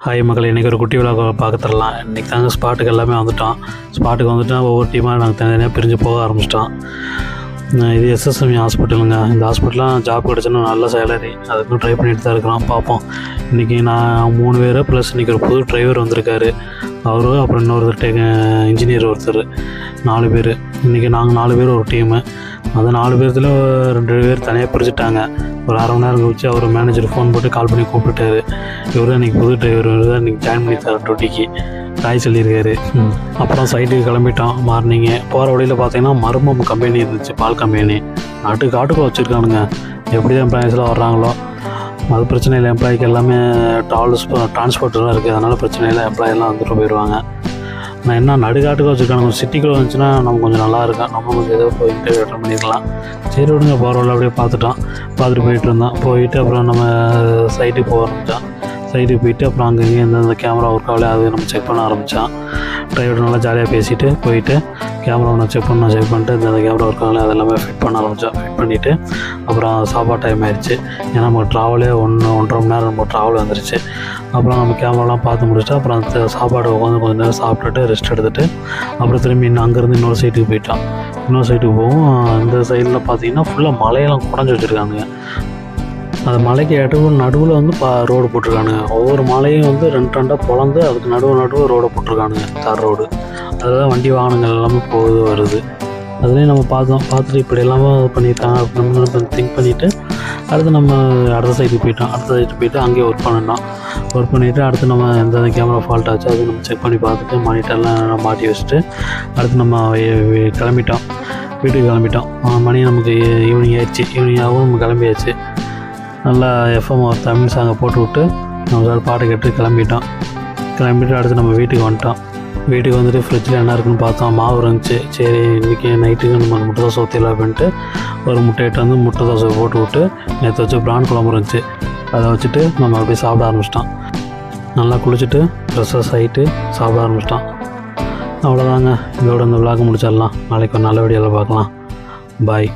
Hi மக்கள், இன்றைக்கி ஒரு குட்டி விழா பார்த்துடலாம். இன்றைக்கி தாங்க ஸ்பாட்டுக்கு எல்லாமே வந்துட்டோம். ஸ்பாட்டுக்கு வந்துட்டால் ஒவ்வொரு டீமாக நாங்கள் தனித்தனியாக பிரிஞ்சு போக ஆரம்பிச்சிட்டோம். இது எஸ்எஸ்எம்இ ஹாஸ்பிட்டலுங்க. இந்த ஹாஸ்பிட்டலாம் ஜாப் கிடச்சுன்னா நல்ல சேலரி, அதுக்கும் ட்ரை பண்ணிட்டு தான் இருக்கிறோம். பார்ப்போம். இன்றைக்கி நான் 3 பேர் ப்ளஸ் இன்றைக்கி ஒரு புது டிரைவர் வந்திருக்காரு. அவரு அப்புறம் இன்னொருத்தர் இன்ஜினியர் ஒருத்தர், 4 பேர். இன்றைக்கி நாங்கள் 4 பேர் ஒரு டீமு. அந்த 4 பேர்த்தில் 2 பேர் தனியாக பிரிச்சுட்டாங்க. ஒரு அரை மணி நேரம் கழிச்சு அவர் மேனேஜர் ஃபோன் போட்டு கால் பண்ணி கூப்பிட்டுட்டாரு. இவர் தான் இன்றைக்கி புது டிரைவர், இவர் தான் இன்றைக்கி ஜாயின் பண்ணித்தார் டியூட்டிக்கு ராய் சொல்லியிருக்காரு. அப்புறம் சைட்டுக்கு கிளம்பிட்டோம். மார்னிங்கு போகிற வழியில் பார்த்தீங்கன்னா மர்மம் கம்பெனி இருந்துச்சு, பால் கம்பெனி. காட்டுக்குள்ளே வச்சுருக்கானுங்க. எப்படி தான் எம்ப்ளாயிஸ்லாம் வர்றாங்களோ அது பிரச்சனை இல்லை. எம்ப்ளாய்க்கு எல்லாமே டிரான்ஸ்போர்ட்லாம் இருக்குது, அதனால் பிரச்சனை இல்லை. எம்ப்ளாயெல்லாம் வந்துட்டு போயிடுவாங்க. நான் என்ன நடுக்காட்டுக்கு வச்சுருக்கானுங்க. சிட்டிக்குள்ளே வந்துச்சுன்னா நம்ம கொஞ்சம் நல்லா இருக்கும், நம்ம கொஞ்சம் ஏதோ போய் இன்டர்வியூ அட்டன் பண்ணிடலாம். சரி விடுங்க, போகிறவள்ள அப்படியே பார்த்துட்டு போயிட்டு இருந்தோம். போயிட்டு அப்புறம் நம்ம சைட்டுக்கு போக ஆரம்பித்தோம். சைட்டுக்கு போயிட்டு அப்புறம் அங்கங்கே எந்தெந்த கேமரா ஒர்க் ஆகலை அது நம்ம செக் பண்ண ஆரம்பித்தோம். டிரைவர் நல்லா ஜாலியாக பேசிவிட்டு போயிட்டு கேமரா ஒன்று செக் பண்ணிட்டு இந்த கேமரா ஒர்க் ஆகலை அதெல்லாமே ஃபிட் பண்ண ஆரம்பித்தோம். ஃபிட் பண்ணிவிட்டு அப்புறம் சாப்பாடு டைம் ஆயிடுச்சு. ஏன்னா நம்ம ட்ராவலே 1-1.5 மணி நேரம் நம்ம ட்ராவல் வந்துருச்சு. அப்புறம் நம்ம கேமராலாம் பார்த்து முடிச்சுட்டு அப்புறம் அந்த சாப்பாடு உட்காந்து கொஞ்சம் நேரம் சாப்பிட்டுட்டு ரெஸ்ட் எடுத்துகிட்டு அப்புறம் திரும்பி அங்கேருந்து இன்னொரு சைட்டுக்கு போயிட்டோம். இன்னொரு சைட்டுக்கு போவோம். அந்த சைடில் பார்த்தீங்கன்னா ஃபுல்லாக மலையெல்லாம் குடஞ்சி வச்சுருக்கானுங்க. அந்த மலைக்கு நடுவில் வந்து ரோடு போட்டிருக்கானுங்க. ஒவ்வொரு மலையும் வந்து 2 பொழந்து அதுக்கு நடுவு ரோடை போட்டிருக்கானுங்க, தார் ரோடு. அதில் தான் வண்டி வாகனங்கள் எல்லாமே போகுது வருது. அதுலேயும் நம்ம பார்த்துட்டு இப்படி எல்லாமே பண்ணியிருக்காங்க அப்படின்னு திங்க் பண்ணிவிட்டு அடுத்து நம்ம அடுத்த சைட்டுக்கு போயிட்டு அங்கேயே ஒர்க் பண்ணிவிட்டு அடுத்து நம்ம எந்த கேமரா ஃபால்ட் ஆச்சு அது நம்ம செக் பண்ணி பார்த்துட்டு மானிட்டர்லாம் மாட்டி வச்சுட்டு அடுத்து நம்ம வீட்டுக்கு கிளம்பிட்டோம். மணி நமக்கு ஈவினிங் ஆகிடுச்சு. ஈவினிங்காகவும் நம்ம கிளம்பியாச்சு. நல்லா எஃப்எம் ஒரு தமிழ் சாங்கை போட்டு விட்டு நம்ம பாட்டை கேட்டு கிளம்பிட்டு அடுத்து நம்ம வீட்டுக்கு வந்துட்டோம். வீட்டுக்கு வந்துட்டு ஃப்ரிட்ஜில் என்ன இருக்குன்னு பார்த்தோம். மாவு இருந்துச்சு. சரி இன்றைக்கி நைட்டுக்கு நம்ம முட்டை தோசை ஊற்றிடலாம் அப்படின்ட்டு ஒரு முட்டையிட்டு வந்து முட்டை தோசை போட்டு விட்டு நேற்று வச்சு பிரான் குழம்பு இருந்துச்சு, அதை வச்சுட்டு நம்ம அப்படியே சாப்பிட ஆரம்பிச்சிட்டோம். நல்லா குளிச்சுட்டு ஃப்ரெஷ்ஷாக ஆகிட்டு சாப்பிட ஆரம்பிச்சிட்டோம். அவ்வளோதாங்க, இதோட இந்த விளாக் முடிச்சிடலாம். நாளைக்கு ஒரு நல்ல வீடியோவில் பார்க்கலாம். பாய்.